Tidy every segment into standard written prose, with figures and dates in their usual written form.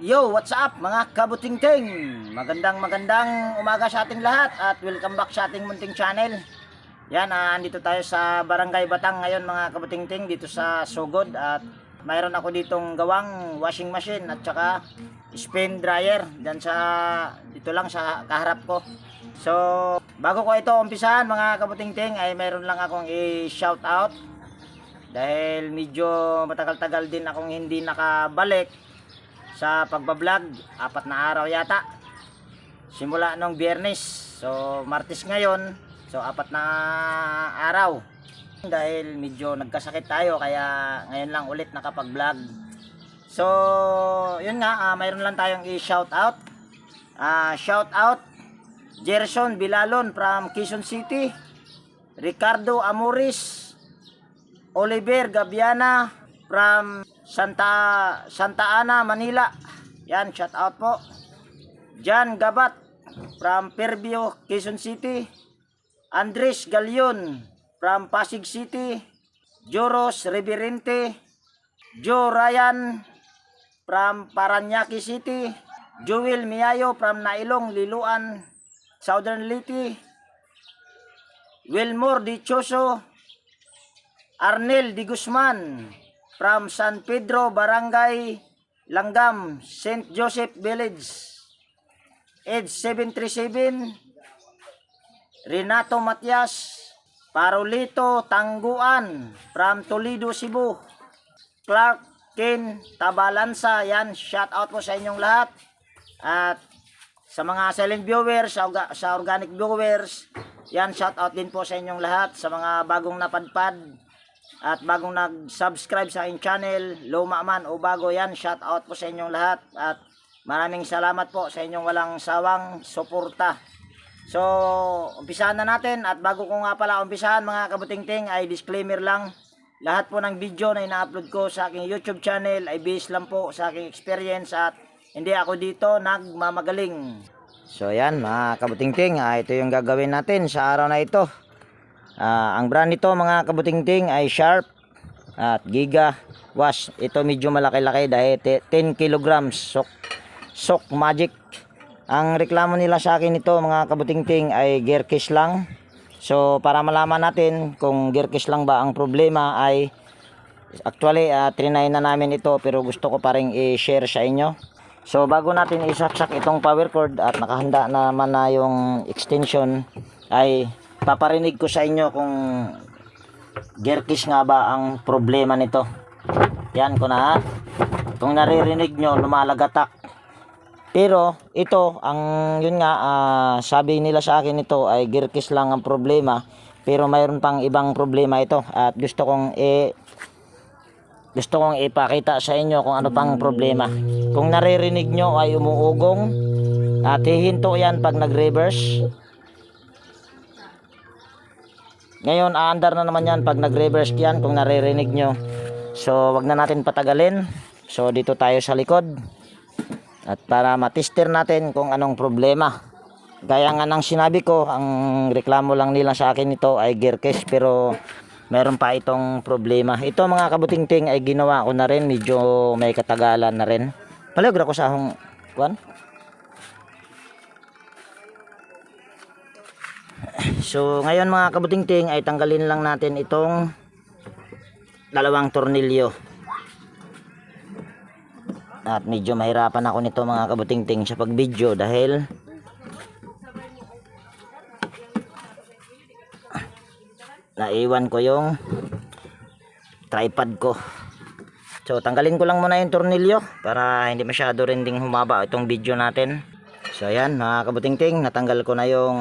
Yo, what's up mga kabutingting? Magandang umaga sa ating lahat at welcome back sa ating munting channel. Yan, andito tayo sa Barangay Batang ngayon mga kabutingting, dito sa Sugod. At mayroon ako ditong gawang washing machine at saka spin dryer dyan dito lang sa kaharap ko. So, bago ko ito umpisahan mga kabutingting ay mayroon lang akong i-shout out. Dahil medyo matagal-tagal din akong hindi nakabalik sa pagbablog, 4 na araw yata simula nung Biyernes. So Martes ngayon, so 4 na araw dahil medyo nagkasakit tayo, kaya ngayon lang ulit nakapag-vlog. So yun nga, mayroon lang tayong i-shout out. Shout out Gerson Bilalon from Quezon City, Ricardo Amoris, Oliver Gabiana from Santa Ana, Manila. Yan, shout out po. Jan Gabat from Fairview, Quezon City. Andres Galion from Pasig City. Joros Reverente. Joe Ryan from Paranaque City. Joel Miayo from Nailong, Liluan, Southern Leyte. Wilmore Dichoso. Arnel Di Guzman from San Pedro, Barangay Langgam, St. Joseph Village, age 737. Renato Matias Parolito Tangguan from Toledo, Cebu. Clark Ken Tabalansa. Yan, shout out po sa inyong lahat. At sa mga silent viewers, sa organic viewers, yan, shout out din po sa inyong lahat. Sa mga bagong napadpad at bagong nag-subscribe sa aking channel, luma man o bago, yan, shout out po sa inyong lahat. At maraming salamat po sa inyong walang sawang suporta. So, umpisahan na natin. At bago ko nga pala umpisahan mga kabutingting, ay disclaimer lang. Lahat po ng video na ina-upload ko sa aking YouTube channel ay based lang po sa aking experience at hindi ako dito nagmamagaling. So yan mga kabutingting, ito yung gagawin natin sa araw na ito. Ang brand nito mga kabutingting ay Sharp at Giga Wash. Ito medyo malaki-laki dahil 10 kilograms. Sok Magic. Ang reklamo nila sa akin ito mga kabutingting ay gear case lang. So para malaman natin kung gear case lang ba ang problema, ay actually trinay na namin ito pero gusto ko pa rin i-share sa inyo. So bago natin isaksak itong power cord at nakahanda naman na yung extension, ay paparinig ko sa inyo kung gear case nga ba ang problema nito. Yan ko na. Kung naririnig nyo, lumalagatak. Pero ito, yun nga, sabi nila sa akin ito ay gear case lang ang problema. Pero mayroon pang ibang problema ito. At gusto kong ipakita sa inyo kung ano pang problema. Kung naririnig nyo ay umuugong at hihinto yan pag nag-reverse. Ngayon, aandar na naman yan pag nag-reverse yan kung naririnig nyo. So, wag na natin patagalin. So, dito tayo sa likod. At para matester natin kung anong problema. Gaya nga ng sinabi ko, ang reklamo lang nila sa akin ito ay gear case. Pero, meron pa itong problema. Ito mga kabutingting ay ginawa ko na rin. Medyo may katagalan na rin. Palagra ko sa akong kuwan. So ngayon mga kabutingting ay tanggalin lang natin itong dalawang tornilyo. At medyo mahirapan ako nito mga kabutingting sa pag-video dahil naiwan ko yung tripod ko. So tanggalin ko lang muna yung tornilyo para hindi masyado rin ding humaba itong video natin. So ayan mga kabutingting, natanggal ko na yung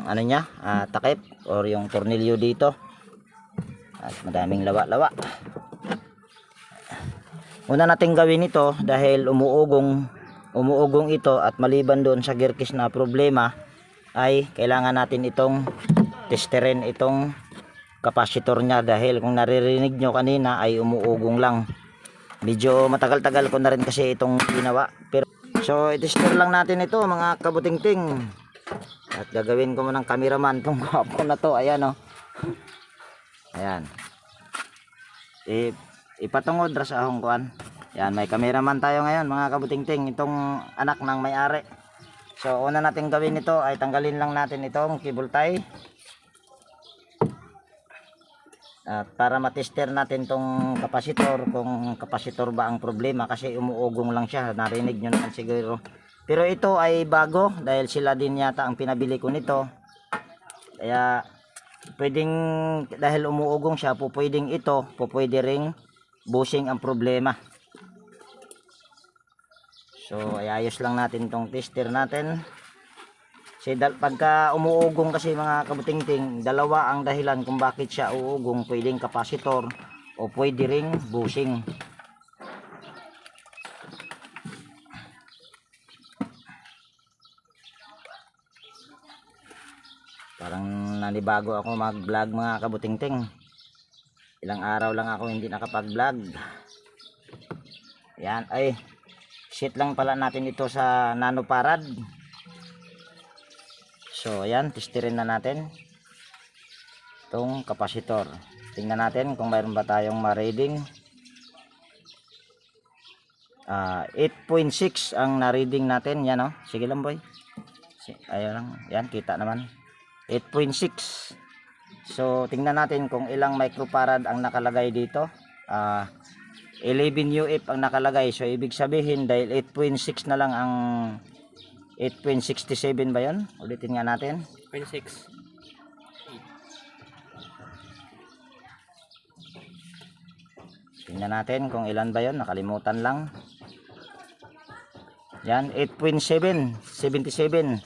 ano niya, takip or yung tornilyo dito. At madaming lawa-lawa. Una nating gawin ito dahil umuugong ito, at maliban doon sa gear case na problema ay kailangan natin itong testerin itong capacitor niya, dahil kung naririnig nyo kanina ay umuugong lang. Medyo matagal-tagal ko na rin kasi itong ginawa. Pero so i-tester lang natin ito mga kabutingting. At gagawin ko mo ng cameraman tong gwapo na to. Ayan o. Ayan. Ipatungod ra sa akong kuan. Yan, may cameraman tayo ngayon mga kabutingting, itong anak ng may-ari. So una natin gawin ito ay tanggalin lang natin itong cable tie. At para matester natin tong kapasitor, kung kapasitor ba ang problema, kasi umuugong lang siya, narinig nyo naman siguro. Pero ito ay bago dahil sila din yata ang pinabili ko nito. Kaya pwedeng, dahil umuugong siya, pwedeng ito, pwede ring bushing ang problema. So ayos lang natin tong tester natin. Kasi pagka umuugong kasi mga kabutingting, dalawa ang dahilan kung bakit siya uugong. Pwedeng kapasitor o pwede ring bushing. Parang nanibago ako mag-vlog mga kabutingting. Ilang araw lang ako hindi nakapag-vlog. Yan, ay set lang pala natin ito sa nanofarad. So ayan, testerin na natin itong kapasitor. Tingnan natin kung mayroon ba tayong ma-reading. 8.6 ang na-reading natin. Yan o, sige lang boy. Ayun lang, yan kita naman 8.6. So tingnan natin kung ilang microfarad ang nakalagay dito. 11 UF ang nakalagay. So ibig sabihin dahil 8.6 na lang ang 8.67 ba yun? Ulitin nga natin. 0.6. Tingnan natin kung ilan ba yun. Nakalimutan lang. Yan, 8.7, 77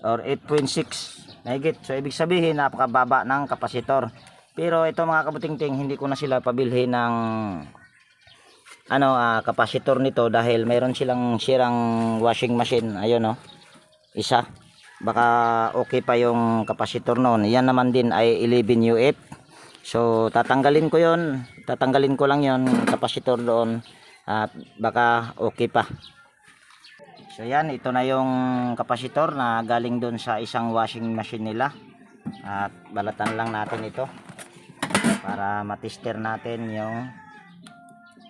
or 8.6. Mahigit. So ibig sabihin napakababa ng kapasitor. Pero ito mga kabutingting, hindi ko na sila pabilhin ng kapasitor nito dahil mayroon silang sirang washing machine. Ayun isa. Baka okay pa yung kapasitor noon. Yan naman din ay 11 UF. So tatanggalin ko yon. Tatanggalin ko lang yon kapasitor doon at baka okay pa. So yan, ito na yung kapasitor na galing doon sa isang washing machine nila. At balatan lang natin ito para matester natin yung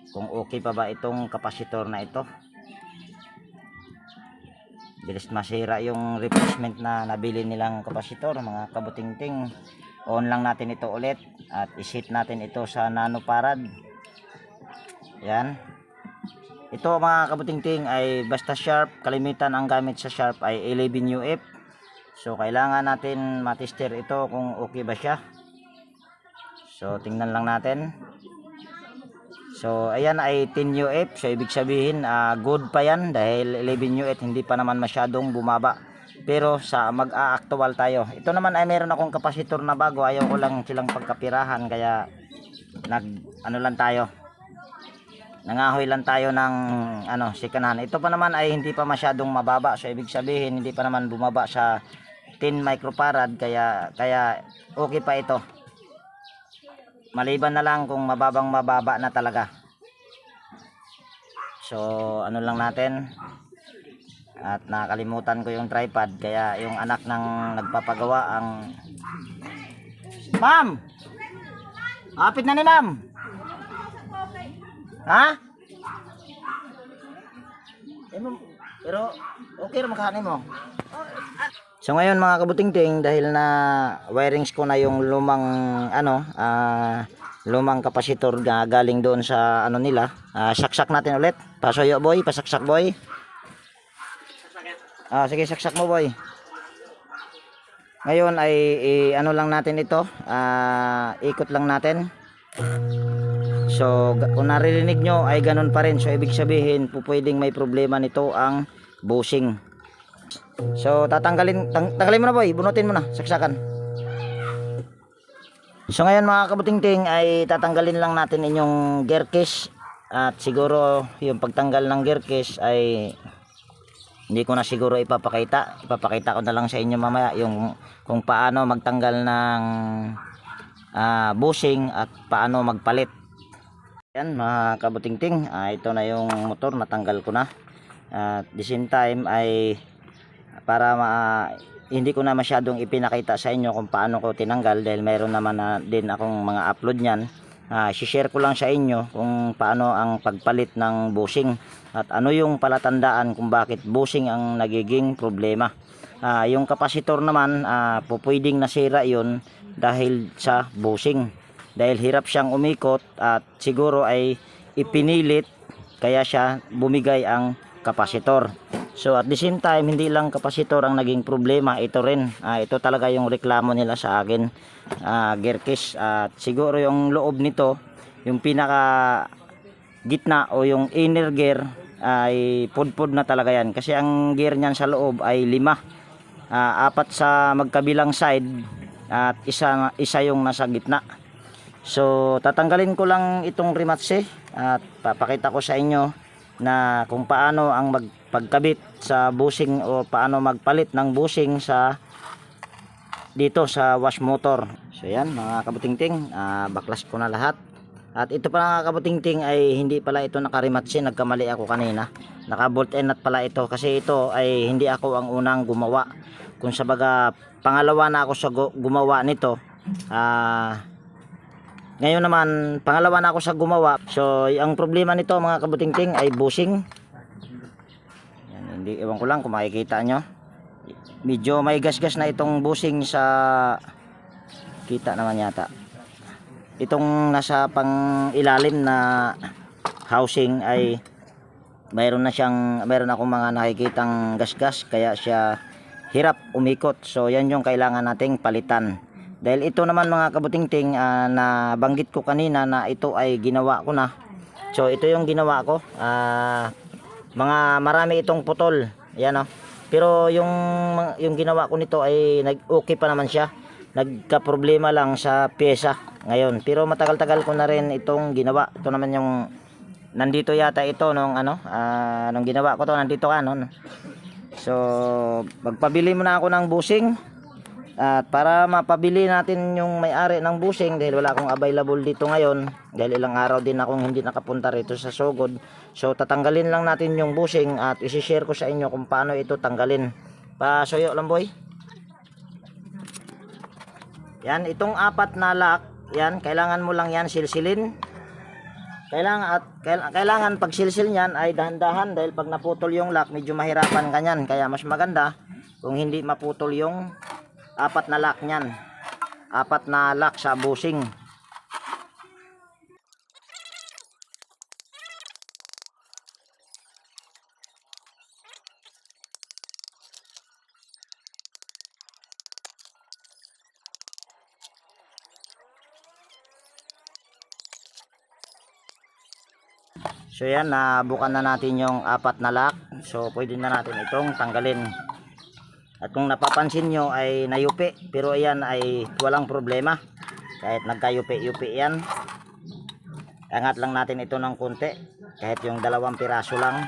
kung okay pa ba itong kapasitor na ito. Bilis masira yung replacement na nabili nilang kapasitor mga kabutingting. On lang natin ito ulit at iset natin ito sa nanofarad. Yan. Ito mga kabutingting ay basta sharp. Kalimitan ang gamit sa sharp ay 11 UF. So kailangan natin matester ito kung okay ba siya. So tingnan lang natin. So ayan ay 10 UF. So ibig sabihin good pa yan dahil 11 UF hindi pa naman masyadong bumaba. Pero sa mag-a-actual tayo. Ito naman ay meron akong kapasitor na bago. Ayaw ko lang silang pagkapirahan kaya lang tayo. Nangahoy lang tayo ng sikanan. Ito pa naman ay hindi pa masyadong mababa. So ibig sabihin hindi pa naman bumaba sa 10 microfarad kaya okay pa ito. Maliban na lang kung mababa na talaga. So lang natin. At nakalimutan ko yung tripod kaya yung anak ng nagpapagawa ang Ma'am! Kapit na ni Ma'am! Ha? Pero okay ra makahanin mo. So ngayon mga kabutingting, dahil na wirings ko na yung lumang lumang kapasitor na galing doon sa nila, saksak natin ulit. Pasuyo boy, pasaksak boy. Sige saksak mo boy. Ngayon ay lang natin ito, ikot lang natin. So kung naririnig nyo ay ganun pa rin. So ibig sabihin pwedeng may problema nito ang bushing. So tanggalin mo na boy, bunutin mo na, saksakan. So ngayon mga kabutingting ay tatanggalin lang natin inyong gear case. At siguro yung pagtanggal ng gear case ay hindi ko na siguro ipapakita ko na lang sa inyo mamaya yung kung paano magtanggal ng bushing at paano magpalit. Yan mga kabutingting, ito na yung motor, natanggal ko na. At the same time ay para hindi ko na masyadong ipinakita sa inyo kung paano ko tinanggal dahil mayroon naman na din akong mga upload niyan. share ko lang sa inyo kung paano ang pagpalit ng bushing at ano yung palatandaan kung bakit bushing ang nagiging problema. Yung kapasitor naman, pupwedeng nasira yun dahil sa bushing, dahil hirap siyang umikot at siguro ay ipinilit kaya siya bumigay ang kapasitor. So at the same time, hindi lang kapasitor ang naging problema, ito rin, ito talaga yung reklamo nila sa akin, gear case. At siguro yung loob nito, yung pinaka gitna o yung inner gear ay pudpud na talaga yan, kasi ang gear niyan sa loob ay 5, 4 sa magkabilang side at isa yung nasa gitna. So tatanggalin ko lang itong rematse at papakita ko sa inyo na kung paano ang pagkabit sa bushing o paano magpalit ng bushing sa dito sa wash motor. So yan mga kabutingting, baklas ko na lahat. At ito pala mga kabutingting ay hindi pala ito nakarimatse, nagkamali ako kanina. Naka bolt and nut pala ito, kasi ito ay hindi ako ang unang gumawa. Kung sa baga pangalawa na ako sa gumawa nito. Ngayon naman pangalawa na ako sa gumawa. So ang problema nito mga kabutingting ay bushing. Yan, hindi, ewan ko lang kung makikita nyo, medyo may gas-gas na itong bushing sa kita naman yata. Itong nasa pang ilalim na housing ay mayroon akong mga nakikitang gas-gas, kaya siya hirap umikot. So yan yung kailangan nating palitan. Dahil ito naman mga kabutingting, na banggit ko kanina na ito ay ginawa ko na. So ito yung ginawa ko, mga marami itong putol, yan o. Pero yung ginawa ko nito ay okay pa naman siya. Nagka problema lang sa pyesa ngayon, pero matagal-tagal ko na rin itong ginawa. Ito naman yung nandito yata ito nung nung ginawa ko to, nandito ka no. So magpabili muna ako ng bushing at para mapabili natin yung may-ari ng bushing, dahil wala akong available dito ngayon, dahil ilang araw din akong hindi nakapunta rito sa Sugod. So tatanggalin lang natin yung bushing at isi-share ko sa inyo kung paano ito tanggalin. Pasuyo lang boy. Yan, itong 4 na lock, yan, kailangan mo lang yan silsilin. Kailangan pag silsil niyan ay dahan-dahan, dahil pag naputol yung lock, medyo mahirapan ka niyan. Kaya mas maganda kung hindi maputol yung 4 na lock niyan. 4 na lock sa bushing. So yan, nabukan na natin yung 4 na lock. So pwede na natin itong tanggalin. At kung napapansin nyo ay nayupi, pero ayan ay walang problema. Kahit nagkayupi-yupi yan, angat lang natin ito ng konti, kahit yung 2 piraso lang,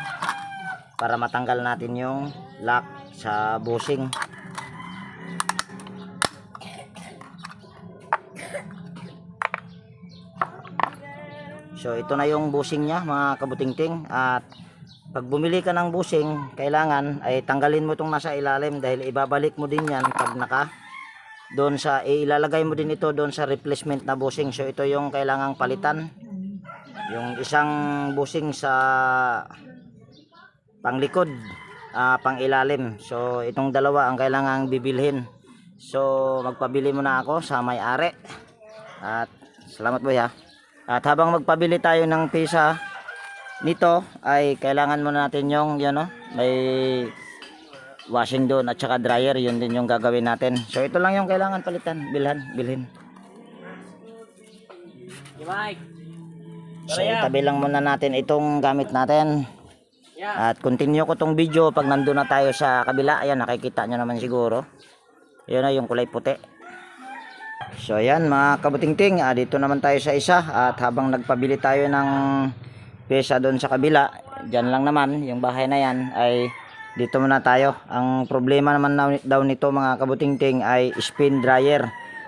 para matanggal natin yung lock sa bushing. So ito na yung bushing nya mga kabutingting. At pag bumili ka ng bushing, kailangan ay tanggalin mo itong nasa ilalim, dahil ibabalik mo din yan pag doon sa ilalagay mo din ito doon sa replacement na bushing. So ito yung kailangang palitan, yung isang bushing sa panglikod, pang ilalim. So itong 2 ang kailangang bibilhin. So magpabili muna ako sa may-ari. At salamat boy ha. At habang magpabili tayo ng pisa nito, ay kailangan muna natin yung may washing doon at saka dryer. Yun din yung gagawin natin. So ito lang yung kailangan palitan, bilhin. So itabi lang muna natin itong gamit natin. At continue ko tong video pag nandun na tayo sa kabila. Ayan, nakikita nyo naman siguro. Yun na yung kulay puti. So ayan mga kabutingting, dito naman tayo sa isa. At habang nagpabili tayo ng pyesa doon sa kabila, dyan lang naman yung bahay na yan, ay dito muna tayo. Ang problema naman daw nito mga kabutingting ay spin dryer.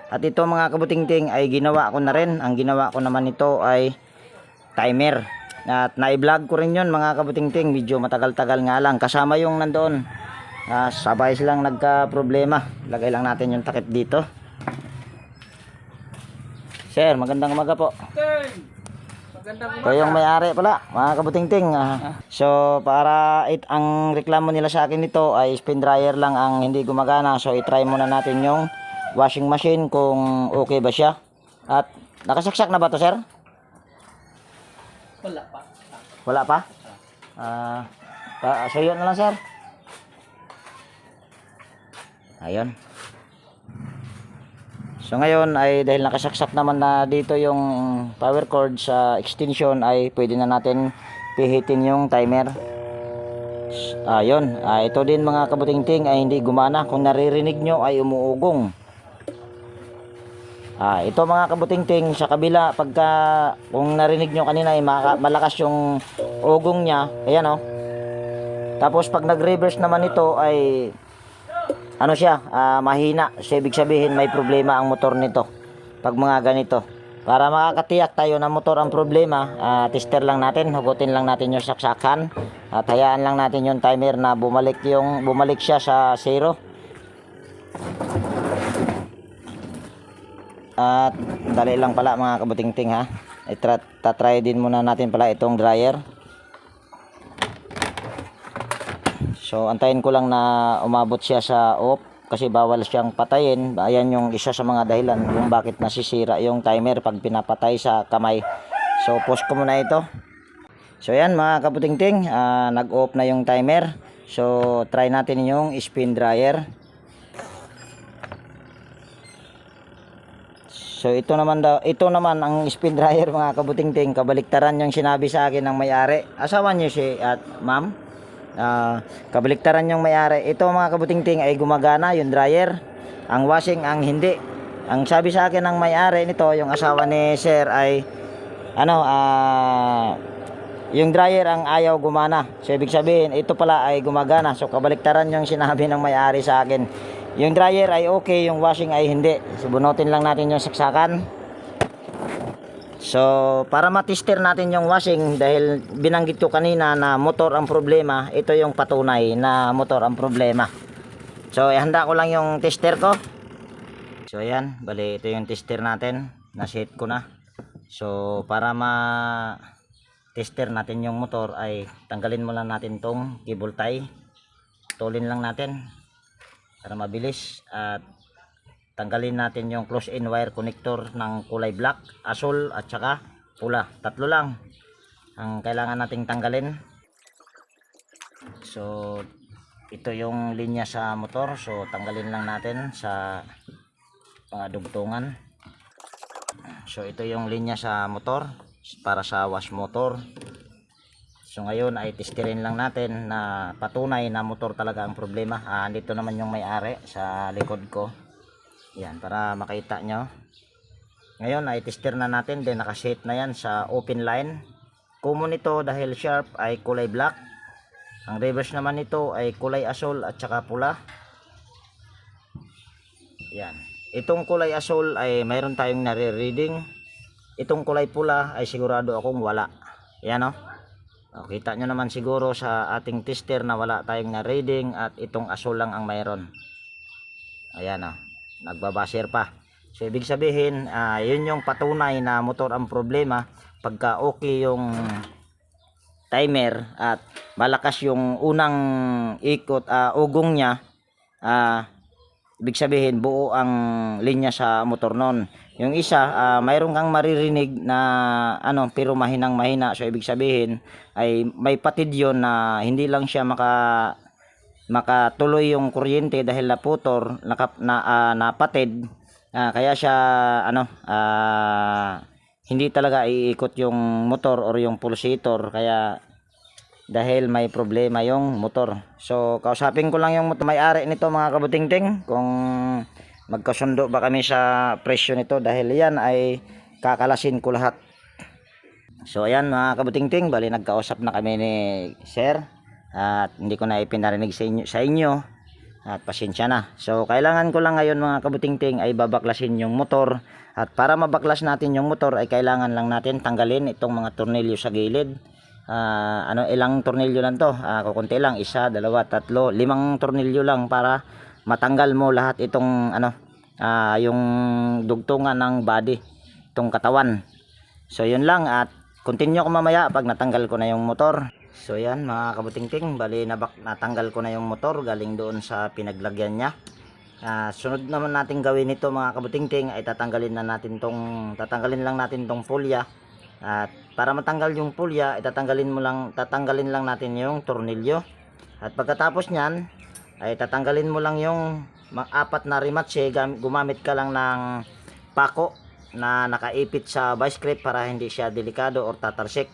At ito mga kabutingting ay ginawa ko na rin. Ang ginawa ko naman nito ay timer. At na-vlog ko rin yun mga kabutingting. Medyo matagal-tagal nga lang. Kasama yung nandoon. Sabay silang nagka problema. Lagay lang natin yung takip dito. Sir, magandang umaga po. Magandang Ito yung may-ari pala, mga kabutingting. So, para ang reklamo nila sa akin nito ay spin dryer lang ang hindi gumagana. So, i-try muna natin yung washing machine kung okay ba siya. At nakasaksak na ba to, sir? wala pa. Wala pa? So, yun na lang, sir. Ayun. So ngayon ay dahil nakasaksak naman na dito yung power cord sa extension ay pwede na natin pihitin yung timer. Ayun, ito din mga kabutingting ay hindi gumana. Kung naririnig nyo ay umuugong. Ito mga kabutingting sa kabila pagka kung narinig nyo kanina ay malakas yung ugong niya. Ayan, oh. Tapos pag nag-reverse naman ito ay ano siya, mahina. So, ibig sabihin may problema ang motor nito pag mga ganito. Para makakatiyak tayo na motor ang problema, tester lang natin, hugutin lang natin yung saksakan at hayaan lang natin yung timer na bumalik siya sa 0. At dali lang pala mga kabutingting, ha. Tatry din muna natin pala itong dryer. So antayin ko lang na umabot siya sa off kasi bawal siyang patayin. Ayan yung isa sa mga dahilan kung bakit nasisira yung timer pag pinapatay sa kamay. So pause ko muna ito. So ayan mga kabutingting, nag-off na yung timer. So try natin yung spin dryer. So ito naman ang spin dryer mga kabutingting. Kabaliktaran yung sinabi sa akin ng may-ari. Asawa niyo si ma'am? Kabaliktaran yung may-ari. Ito mga kabutingting ay gumagana yung dryer, ang washing ang hindi. Ang sabi sa akin ng may-ari nito, yung asawa ni sir, ay yung dryer ang ayaw gumana. So ibig sabihin ito pala ay gumagana. So kabaliktaran yung sinabi ng may-ari sa akin. Yung dryer ay okay, yung washing ay hindi. So bunutin lang natin yung saksakan. So, para matester natin yung washing, dahil binanggit ko kanina na motor ang problema, ito yung patunay na motor ang problema. So, ihanda ko lang yung tester ko. So, ayan, bali ito yung tester natin, na-set ko na. So, para ma-tester natin yung motor ay tanggalin mo lang natin tong cable tie. Tulin lang natin para mabilis at tanggalin natin yung close-in wire connector ng kulay black, asul at saka pula. Tatlo lang ang kailangan nating tanggalin. So ito yung linya sa motor. So tanggalin lang natin sa mga dugtungan. So ito yung linya sa motor para sa wash motor. So ngayon ay testerin lang natin na patunay na motor talaga ang problema. Dito naman yung may-ari sa likod ko. Yan, para makita nyo. Ngayon ay tester na natin. Then nakaset na yan sa open line. Common ito dahil sharp ay kulay black. Ang reverse naman nito ay kulay asul at saka pula. Yan. Itong kulay asul ay mayroon tayong nare-reading. Itong kulay pula ay sigurado akong wala. Yan, o. Kita nyo naman siguro sa ating tester na wala tayong na-reading at itong asul lang ang mayroon. Ayan, o. Nagbabasir pa. So ibig sabihin yun yung patunay na motor ang problema. Pagka okay yung timer at malakas yung unang ikot, ugong nya, ibig sabihin buo ang linya sa motor non. Yung isa mayroon kang maririnig na pero mahinang mahina. So ibig sabihin ay may patid yun na hindi lang siya makatuloy yung kuryente dahil naputol, napatid, kaya siya hindi talaga iikot yung motor or yung pulsator, kaya dahil may problema yung motor. So kausapin ko lang yung may-ari nito mga kabutingting kung magkasundo ba kami sa presyo nito, dahil yan ay kakalasin ko lahat. So ayan mga kabutingting, bali nagkausap na kami ni sir. At hindi ko na ipinarinig sa inyo at pasensya na. So kailangan ko lang ngayon mga kabutingting ay babaklasin yung motor. At para mabaklas natin yung motor ay kailangan lang natin tanggalin itong mga tornilyo sa gilid. Ilang tornilyo lang to? Kukunti lang, 1, 2, 3, 5 tornilyo lang para matanggal mo lahat itong yung dugtungan ng body. itong katawan. So yun lang, at continue ko mamaya pag natanggal ko na yung motor. So yan mga kabutingting, bali natanggal ko na yung motor galing doon sa pinaglagyan niya. Sunod naman natin gawin ito mga kabutingting ay tatanggalin lang natin tong pulya. At para matanggal yung pulya, tatanggalin lang natin yung tornilyo. At pagkatapos niyan ay tatanggalin mo lang yung apat na rimatse. Gumamit ka lang ng pako na nakaipit sa vice grip para hindi siya delikado or tatalsik.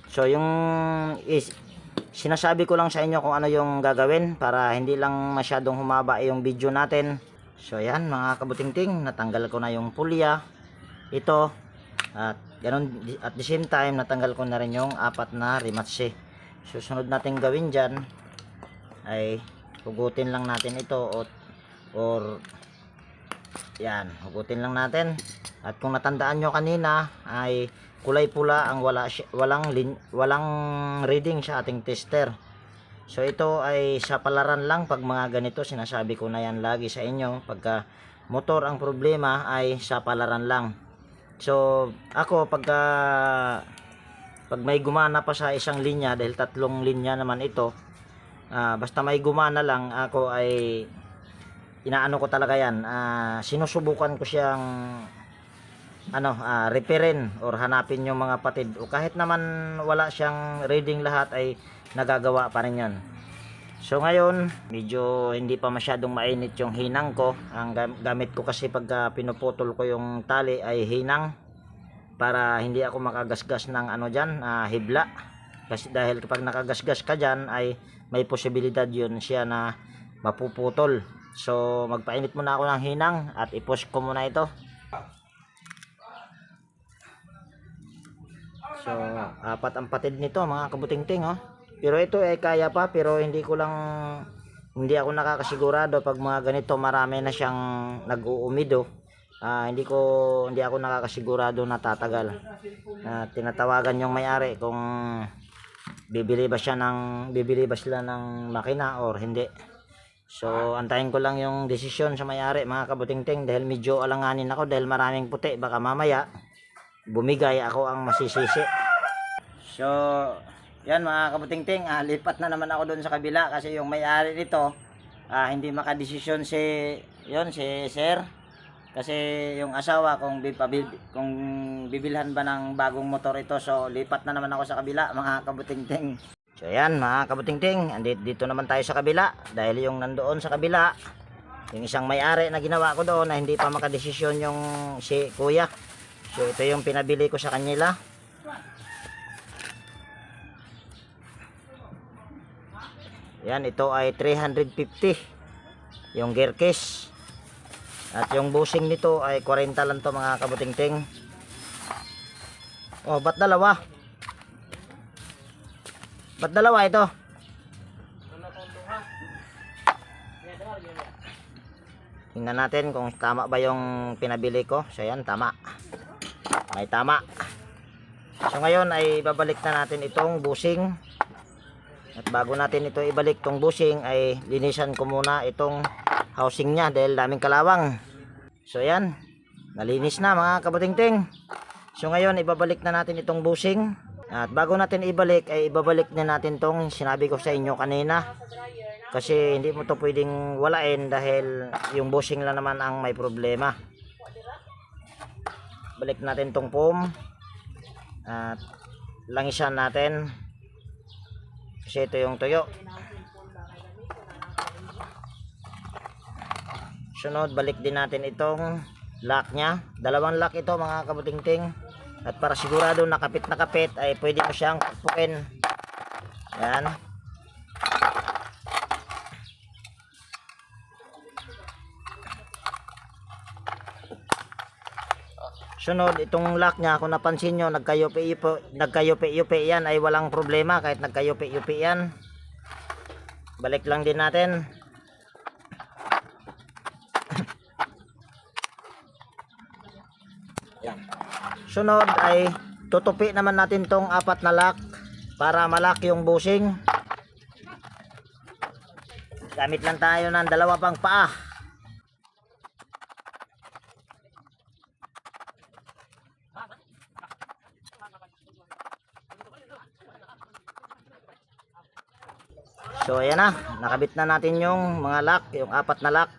So yung sinasabi ko lang sa inyo kung ano yung gagawin para hindi lang masyadong humaba yung video natin. So yan mga kabutingting, natanggal ko na yung pulya ito, at ganun, at the same time natanggal ko na rin yung apat na rimatse. Susunod natin gawin dyan ay hugutin lang natin ito, or yan, hugutin lang natin. At kung natandaan nyo kanina ay kulay pula ang walang reading sa ating tester. So ito ay sa palaran lang. Pag mga ganito, sinasabi ko na yan lagi sa inyo, pagka motor ang problema ay sa palaran lang. So ako pag may gumana pa sa isang linya, dahil 3 linya naman ito, basta may gumana lang, ako ay inaano ko talaga yan, sinusubukan ko siyang repairin or hanapin yung mga patid, o kahit naman wala siyang reading lahat ay nagagawa pa rin yan. So ngayon medyo hindi pa masyadong mainit yung hinang ko. Ang gamit ko kasi pagka pinuputol ko yung tali ay hinang, para hindi ako makagasgas ng hibla, kasi dahil kapag nakagasgas ka dyan ay may posibilidad yun siya na mapuputol. So magpainit muna ako ng hinang at i-push ko muna ito. So apat ang patid nito mga kabutingting, oh. Pero ito ay kaya pa, pero hindi ako nakakasigurado pag mga ganito marami na siyang nag-uumido. Hindi ako nakakasigurado na tatagal. Tinatawagan yung may-ari kung bibili ba sila ng makina or hindi. So antayin ko lang yung desisyon sa may-ari mga kabutingting, dahil medyo alanganin ako dahil maraming puti, baka mamaya bumigay ako ang masisisi. So yan mga kabutingting, lipat na naman ako doon sa kabila kasi yung may-ari nito hindi makadesisyon si sir, kasi yung asawa kung bibilhan ba ng bagong motor ito. So lipat na naman ako sa kabila mga kabutingting. So yan mga kabutingting, dito naman tayo sa kabila, dahil yung nandoon sa kabila, yung isang may-ari na ginawa ko doon na hindi pa makadesisyon yung si kuya. So ito yung pinabili ko sa kanila. Yan, ito ay 350 yung gear case. At yung bushing nito ay 40 lang to mga kabutingting. Oh, ba't dalawa? Ba't dalawa ito? Tingnan natin kung tama ba yung pinabili ko. So yan, tama. May tama. So ngayon ay babalik na natin itong bushing. At bago natin ito ibalik tong bushing ay linisan ko muna itong housing niya dahil daming kalawang. So yan, nalinis na mga kabutingting. So ngayon ibabalik na natin itong bushing. At bago natin ibalik ay ibabalik na natin tong sinabi ko sa inyo kanina. Kasi hindi mo to pwedeng walain dahil yung bushing lang naman ang may problema. Balik natin tong foam at langisan natin kasi ito yung tuyo. Sunod, balik din natin itong lock nya. Dalawang lock ito mga kabutingting. At para sigurado nakapit na kapit ay pwede mo siyang pupukin. Yan. Sunod, itong lock nya, kung napansin nyo, nagkayupi-yupi yan ay walang problema kahit nagkayupi-yupi yan. Balik lang din natin. Sunod ay tutupi naman natin tong apat na lock para malak yung bushing. Gamit lang tayo ng dalawa pang paa. So ayan na, nakabit na natin yung mga lock, yung 4 na lock.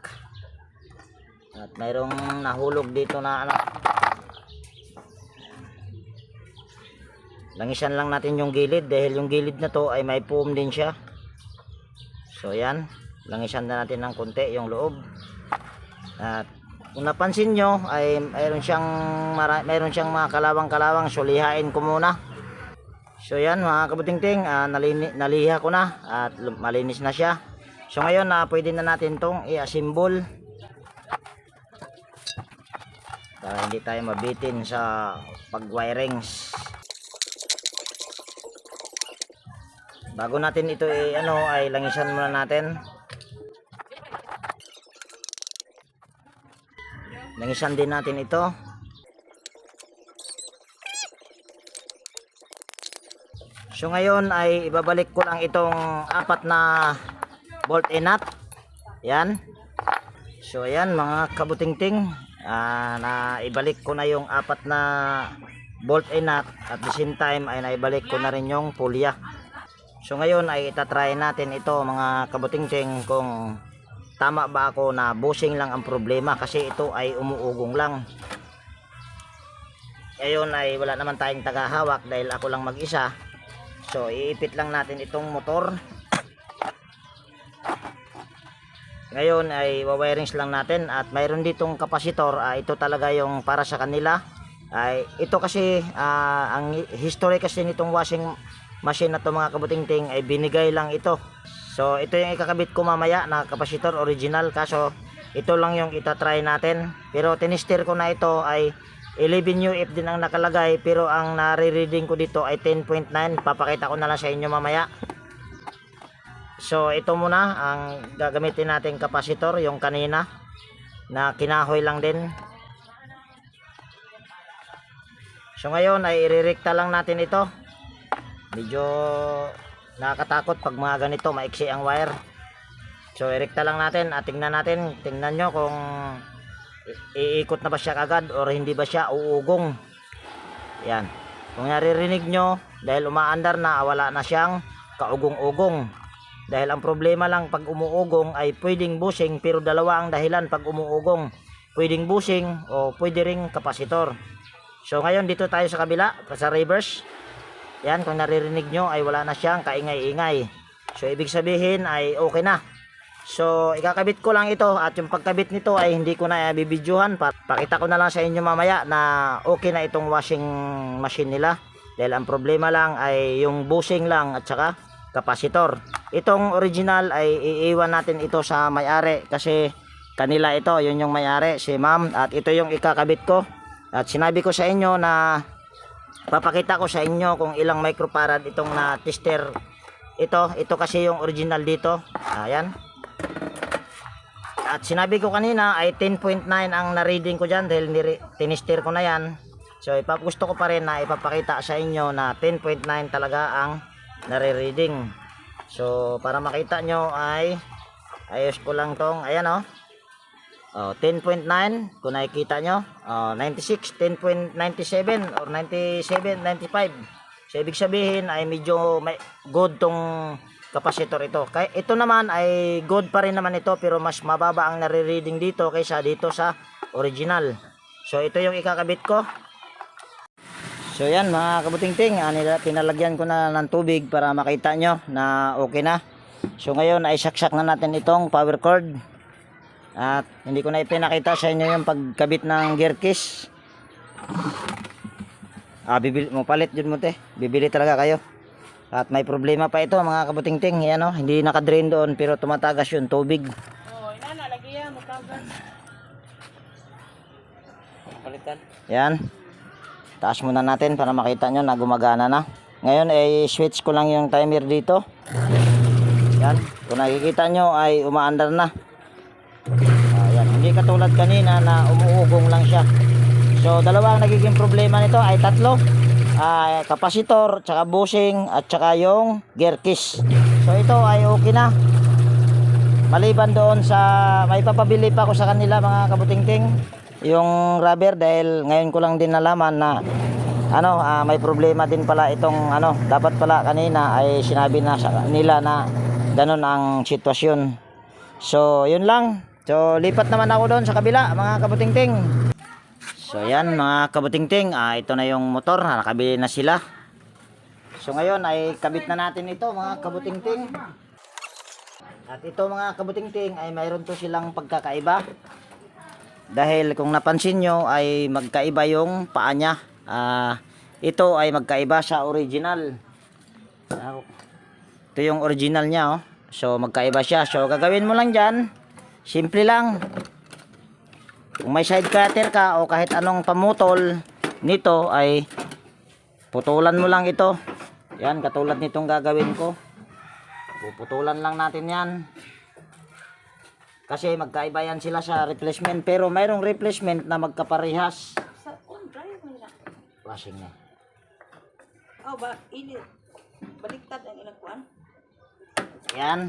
At mayroong nahulog dito na ano. Langisan lang natin yung gilid dahil yung gilid na to ay may foam din siya. So ayan, langisan na natin ng konti yung loob. At kung napansin nyo ay mayroon siyang mga kalawang-kalawang, so lihain ko muna. So yan mga kabutingting, naliha ko na at malinis na siya. So ngayon pwede na natin tong i-assemble para hindi tayo mabitin sa pag-wirings. Bago natin ito ay langisan muna natin. Langisan din natin ito. So ngayon ay ibabalik ko lang itong 4 na bolt and nut. Yan. So ayan mga kabutingting, na ibalik ko na yung 4 na bolt and nut at the same time ay naibalik ko na rin yung pulya. So ngayon ay itatry natin ito mga kabutingting kung tama ba ako na bushing lang ang problema, kasi ito ay umuugong lang. Ngayon ay wala naman tayong tagahawak dahil ako lang mag-isa. So iipit lang natin itong motor. Ngayon ay wawirings lang natin at mayroon ditong kapasitor. Ito talaga yung para sa kanila. Ito kasi ang history kasi nitong washing machine na to mga kabutingting ay binigay lang ito. So ito yung ikakabit ko mamaya na kapasitor original, kaso ito lang yung itatry natin. Pero tinister ko na ito ay 11 UF din ang nakalagay, pero ang nare-reading ko dito ay 10.9. Papakita ko na lang sa inyo mamaya. So ito muna ang gagamitin nating kapasitor, yung kanina na kinahoy lang din. So ngayon ay irerekta lang natin ito. Medyo nakakatakot pag mga ganito maiksi ang wire. So irekta lang natin at tingnan nyo kung iikot na ba siya agad or hindi ba siya uugong. Yan, kung naririnig nyo, dahil umaandar na, wala na siyang kaugong-ugong. Dahil ang problema lang pag umuugong ay pwedeng bushing, pero dalawa ang dahilan pag umuugong, pwedeng bushing o pwede ring kapasitor. So ngayon dito tayo sa kabila, sa reverse. Yan, kung naririnig nyo ay wala na siyang kaingay-ingay. So ibig sabihin ay okay na. So ikakabit ko lang ito at yung pagkabit nito ay hindi ko na bibidyohan. Pakita ko na lang sa inyo mamaya na okay na itong washing machine nila. Dahil ang problema lang ay yung bushing lang at saka kapasitor. Itong original ay iiwan natin ito sa may-ari kasi kanila ito, yun yung may-ari, si ma'am. At ito yung ikakabit ko. At sinabi ko sa inyo na papakita ko sa inyo kung ilang microfarad itong na tester. Ito kasi yung original dito. Ayan. At sinabi ko kanina ay 10.9 ang na-reading ko dyan dahil tinister ko na yan. So gusto ko pa rin na ipapakita sa inyo na 10.9 talaga ang nare-reading. So para makita nyo ay ayos ko lang tong, ayan o. 10.9 kung nakikita nyo, 96, 10.97 or 97, 95. So ibig sabihin ay medyo may good tong kapasitor ito. Kaya ito naman ay good pa rin naman ito, pero mas mababa ang nare-reading dito kaysa dito sa original. So ito yung ikakabit ko. So yan mga kabutingting, pinalagyan ko na ng tubig para makita nyo na okay na. So ngayon ay saksak na natin itong power cord. At hindi ko na ipinakita sa inyo yung pagkabit ng gear case. Bibili mo, palit dyan mo te. Bibili talaga kayo. At may problema pa ito mga kabutingting. Yan o, hindi nakadrain doon pero tumatagas yung tubig. Inana, lagi yan, matagas. Palitan. Yan. Taas muna natin para makita nyo na gumagana na. Ngayon ay switch ko lang yung timer dito. Yan. Kung nakikita nyo ay umaandar na. Ayan. Hindi katulad kanina na umuugong lang siya. So dalawa ang nagiging problema nito ay tatlo. Kapasitor, tsaka bushing at tsaka yung gear case. So ito ay okay na. Maliban doon sa may papabili pa ako sa kanila mga kabutingting, yung rubber, dahil ngayon ko lang din nalaman na may problema din pala itong dapat pala kanina ay sinabi na sa nila na ganun ang sitwasyon. So yun lang. So lipat naman ako doon sa kabila mga kabutingting. So yan mga kabutingting, ito na yung motor, nakabili na sila. So ngayon ay kabit na natin ito mga kabutingting. At ito mga kabutingting ay mayroon to silang pagkakaiba. Dahil kung napansin nyo ay magkaiba yung paa niya. Ito ay magkaiba sa original. Ito yung original niya, oh. So magkaiba siya. So gagawin mo lang dyan, simple lang. Kung may side cutter ka o kahit anong pamutol nito ay putulan mo lang ito. Yan, katulad nitong gagawin ko. Puputulan lang natin yan. Kasi magkaiba yan sila sa replacement. Pero mayroong replacement na magkaparehas. Sa drive mo na. Flashing na. Oh, ba ini baliktad ang ilang kuan. Yan.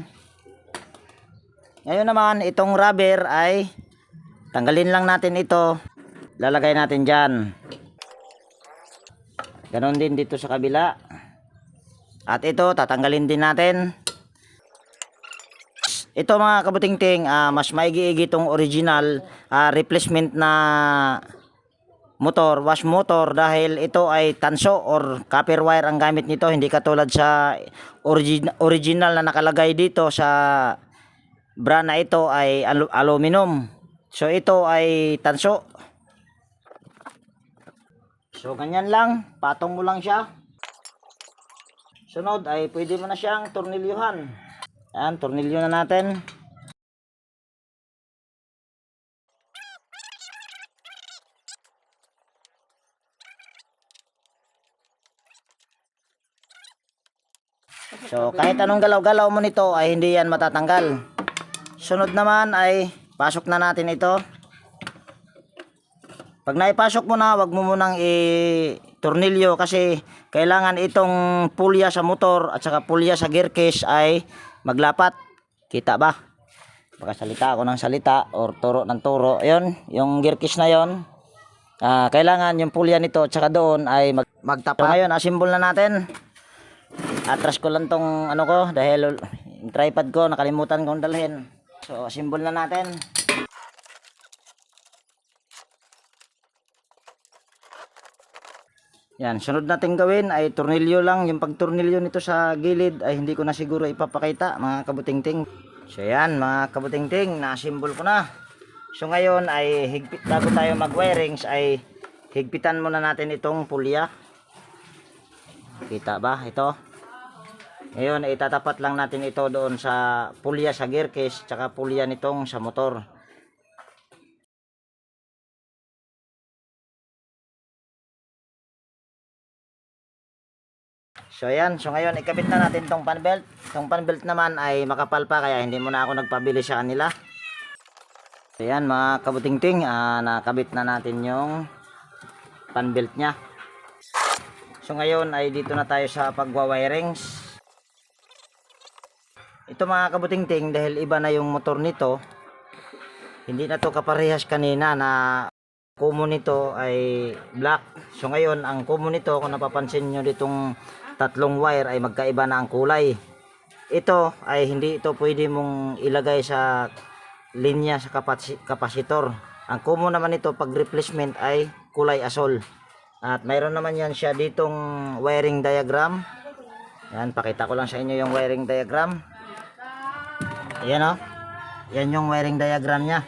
Ngayon naman, itong rubber ay tanggalin lang natin ito. Lalagay natin dyan. Ganon din dito sa kabila. At ito, tatanggalin din natin. Ito mga kabutingting, mas maigi-igi itong original replacement na motor, wash motor, dahil ito ay tanso or copper wire ang gamit nito, hindi katulad sa original na nakalagay dito sa brand na ito ay aluminum. So ito ay tanso. So ganyan lang, patong mo lang siya. Sunod ay pwede mo na siyang tornilyuhan. Ayan, tornilyo na natin. So kahit anong galaw-galaw mo nito ay hindi yan matatanggal. Sunod naman ay pasok na natin ito. Pag naipasok mo na, wag mo munang i-tornilyo kasi kailangan itong pulya sa motor at saka pulya sa gear case ay maglapat. Kita ba? Baka salita ako ng salita or turo ng turo. Ayun, yung gear case na yon. Kailangan yung pulya nito at saka doon ay magtapat. So ngayon, asimbol na natin. Atras ko lang tong ano ko dahil yung tripod ko nakalimutan kong dalhin. So asimbol na natin. Yan, sunod natin gawin ay tornilyo lang. Yung pagtornilyo nito sa gilid ay hindi ko na siguro ipapakita mga kabutingting. So yan mga kabutingting, na-assemble ko na. So ngayon ay higpit, bago tayo mag-wirings ay higpitan muna natin itong pulya. Kita ba ito? Ngayon ay itatapat lang natin ito doon sa pulya sa gear case tsaka pulya nitong sa motor. So ayan, so ngayon ikabit na natin tong fan belt. Tong fan belt naman ay makapal pa kaya hindi muna ako nagpabili sa kanila. So ayan mga kabutingting, nakabit na natin yung fan belt nya. So ngayon ay dito na tayo sa pagwa-wirings. Ito mga kabutingting, dahil iba na yung motor nito, hindi na to kaparehas kanina na common nito ay black. So ngayon ang common nito, kung napapansin nyo ditong tatlong wire ay magkaiba na ang kulay. Ito ay hindi ito pwede mong ilagay sa linya sa kapasitor. Ang common naman ito pag replacement ay kulay asol. At mayroon naman yan siya ditong wiring diagram. Yan, pakita ko lang sa inyo yung wiring diagram. Ayan o. Yan yung wiring diagram nya.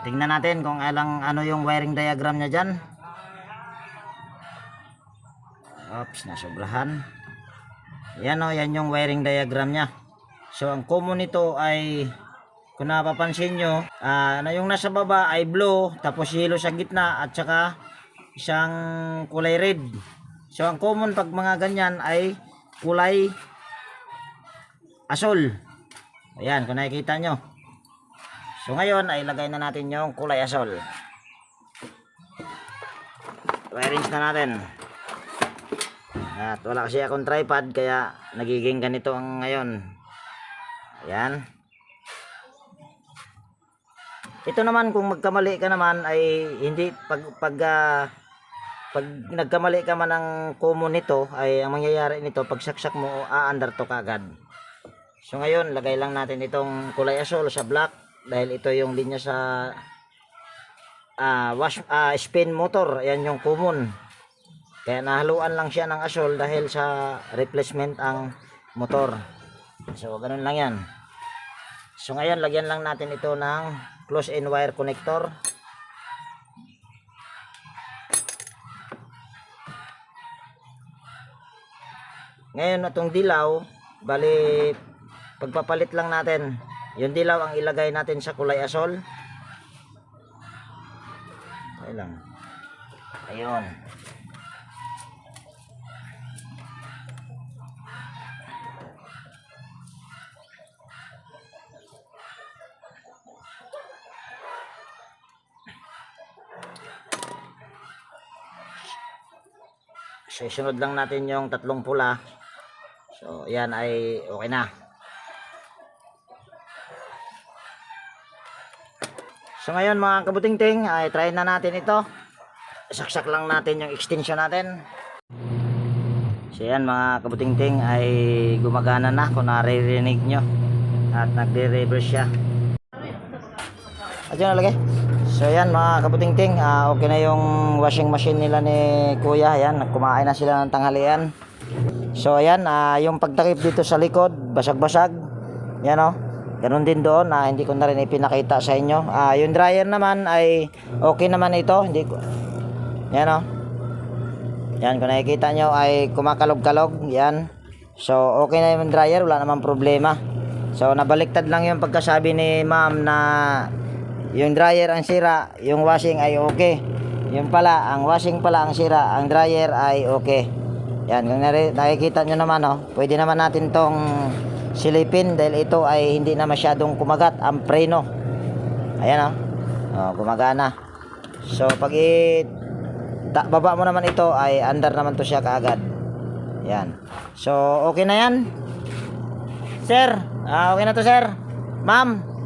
Tingnan natin kung ano yung wiring diagram nya dyan. Oops, nasobrahan. Yan o, yan yung wiring diagram nya. So ang common nito ay, kung napapansin nyo, yung nasa baba ay blue, tapos yellow sa gitna at saka isang kulay red. So ang common pag mga ganyan ay kulay asol. Ayan, kung nakikita nyo. So ngayon ay lagay na natin yung kulay asol. Wirings na natin. At wala kasi akong tripod kaya nagiging ganito ang ngayon. Ayan. Ito naman kung magkamali ka naman ay hindi pag nagkamali ka man ng common nito ay ang mangyayari nito pag saksak mo aandar to kagad. So ngayon, lagay lang natin itong kulay asul sa black dahil ito yung linya sa spin motor. Ayan yung common. Kaya nahaluan lang siya ng asul dahil sa replacement ang motor. So ganun lang yan. So ngayon, lagyan lang natin ito ng close-in wire connector. Ngayon, itong dilaw, bali, pagpapalit lang natin. Yung dilaw ang ilagay natin sa kulay asol. Okay lang. Ayun. So, isunod lang natin yung tatlong pula. So, yan ay okay na. So, ngayon mga kabutingting, ay try na natin ito. Saksak lang natin yung extension natin. So, yan mga kabutingting, ay gumagana na kung naririnig nyo. At nagre-reverse siya. At yun nalagay. So yan mga kabutingting, okay na yung washing machine nila ni Kuya. Ayan, kumain na sila ng tanghalian. So ayan, yung pagtakip dito sa likod, basag-basag. Yan o, ganun din doon, hindi ko na rin ipinakita sa inyo. Yung dryer naman ay okay naman ito. Hindi ko, yan o. Yan, kung nakikita nyo ay kumakalog-kalog. Yan. So okay na yung dryer, wala namang problema. So nabaliktad lang yung pagkasabi ni ma'am na yung dryer ang sira, yung washing ay okay. Yung pala, ang washing pala ang sira, ang dryer ay okay. Yan, kung nakikita nyo naman, pwede naman natin tong silipin dahil ito ay hindi na masyadong kumagat ang preno. Ayan gumagana. So pag baba mo naman ito ay under naman to siya kaagad. Yan. So okay na yan. Sir, okay na to sir. Ma'am.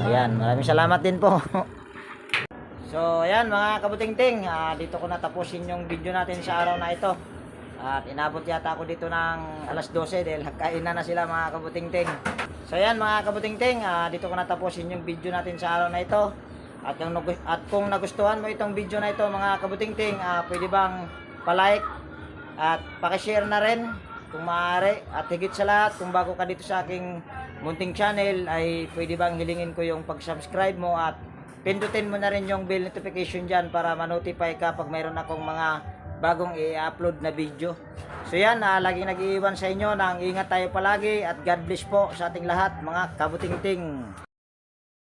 Ayan, maraming salamat din po. So, ayan mga kabutingting, dito ko natapusin yung video natin sa araw na ito. At inabot yata ako dito ng alas 12 dahil kainan na sila mga kabutingting. So, ayan mga kabutingting, dito ko natapusin yung video natin sa araw na ito. At kung nagustuhan mo itong video na ito mga kabutingting, pwede bang palike at pakishare na rin kung maaari. At higit sa lahat, kung bago ka dito sa aking munting channel ay pwede bang hilingin ko yung pag-subscribe mo at pindutin mo na rin yung bell notification dyan para ma-notify ka pag mayroon akong mga bagong i-upload na video. So yan, laging nag-iiwan sa inyo ng ingat tayo palagi at God bless po sa ating lahat mga kabutingting.